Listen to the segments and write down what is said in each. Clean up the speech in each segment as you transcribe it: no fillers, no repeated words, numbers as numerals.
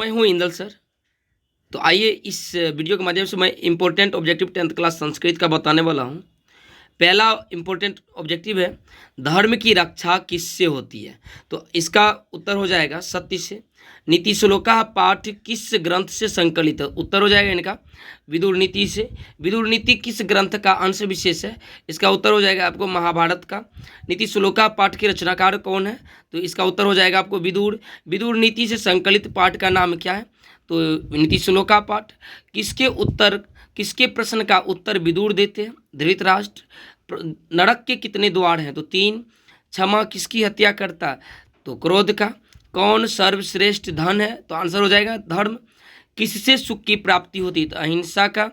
मैं हूँ इंदल सर। तो आइए इस वीडियो के माध्यम से मैं important objective 10th class Sanskrit का बताने वाला हूँ। पहला इम्पोर्टेंट ऑब्जेक्टिव है, धर्म की रक्षा किससे होती है? तो इसका उत्तर हो जाएगा सत्य से। नीति श्लोका पाठ किस ग्रंथ से संकलित है? उत्तर हो जाएगा इनका विदुर नीति से। विदुर नीति किस ग्रंथ का अंश विशेष है? इसका उत्तर हो जाएगा आपको महाभारत का। नीति श्लोका पाठ के रचनाकार कौन है? तो इसका उत्तर हो जाएगा आपको विदुर। विदुर नीति से संकलित पाठ का नाम क्या है? तो नीति श्लोका पाठ। किसके प्रश्न का उत्तर विदुर देते हैं? धृतराष्ट्र। नरक के कितने द्वार हैं? तो 3। क्षमा किसकी हत्या करता है? तो क्रोध का। कौन सर्वश्रेष्ठ धन है? तो आंसर हो जाएगा धर्म। किससे सुख की प्राप्ति होती है? तो अहिंसा का।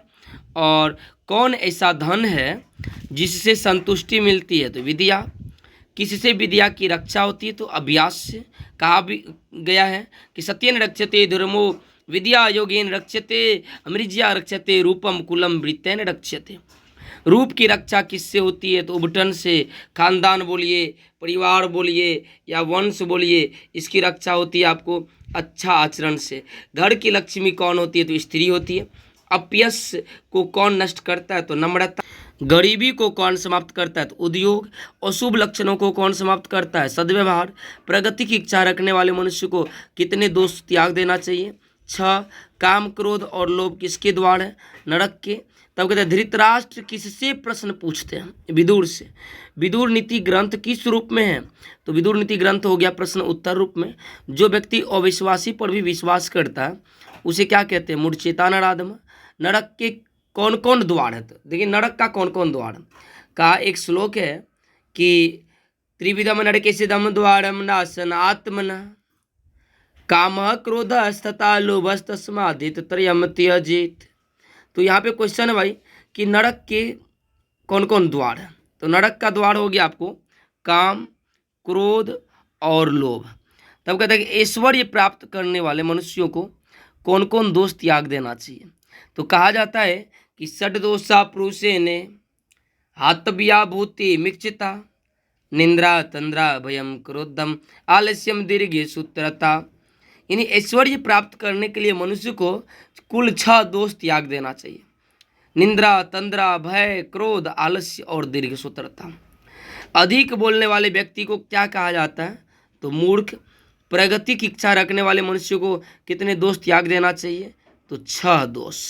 और कौन ऐसा धन है जिससे संतुष्टि मिलती है? तो विद्या। किससे विद्या की रक्षा होती है? तो अभ्यास से। कहा भी गया है कि सत्येन रक्षते धर्मो विद्या योगेन रक्षते अमृज्या रक्षते रूपम कुलम वृत्तेन रक्षते। रूप की रक्षा किससे होती है? तो उबटन से। खानदान बोलिए, परिवार बोलिए या वंश बोलिए, इसकी रक्षा होती है आपको अच्छा आचरण से। घर की लक्ष्मी कौन होती है? तो स्त्री होती है। अपयश को कौन नष्ट करता है? तो नम्रता। गरीबी को कौन समाप्त करता है? तो उद्योग। अशुभ लक्षणों को कौन समाप्त करता है? सद्व्यवहार। प्रगति की इच्छा रखने वाले मनुष्य को कितने दोष त्याग देना चाहिए? 6। काम क्रोध और लोभ किसके द्वार है? नरक के। तब कहते हैं धृतराष्ट्र किससे प्रश्न पूछते हैं? विदुर से। विदुर नीति ग्रंथ किस रूप में है? तो विदुर नीति ग्रंथ हो गया प्रश्न उत्तर रूप में। जो व्यक्ति अविश्वासी पर भी विश्वास करता है उसे क्या कहते हैं? मूढ़चेता नराधम। नरक के कौन कौन द्वार है? तो देखिए नरक का कौन कौन द्वार है का एक श्लोक है कि त्रिविधम नरकेसिदम द्वारम नाशन आत्मना कामः क्रोधस्तथा लोभस्तस्मादित त्रयम् त्यजेत्। तो यहाँ पे क्वेश्चन है भाई कि नरक के कौन कौन द्वार है? तो नरक का द्वार हो गया आपको काम, क्रोध और लोभ। तब कहता है कि ऐश्वर्य प्राप्त करने वाले मनुष्यों को कौन कौन दोष त्याग देना चाहिए? तो कहा जाता है कि षड दोषा पुरुषेने हातव्या भूति मिक्षिता निंद्रा तंद्रा भयम क्रोधम आलस्यम दीर्घ सूत्रता। यानी ऐश्वर्य प्राप्त करने के लिए मनुष्य को कुल 6 दोष त्याग देना चाहिए। निंद्रा, तंद्रा, भय, क्रोध, आलस्य और दीर्घ सूत्रता। अधिक बोलने वाले व्यक्ति को क्या कहा जाता है? तो मूर्ख। प्रगति की इच्छा रखने वाले मनुष्य को कितने दोष त्याग देना चाहिए? तो 6 दोष।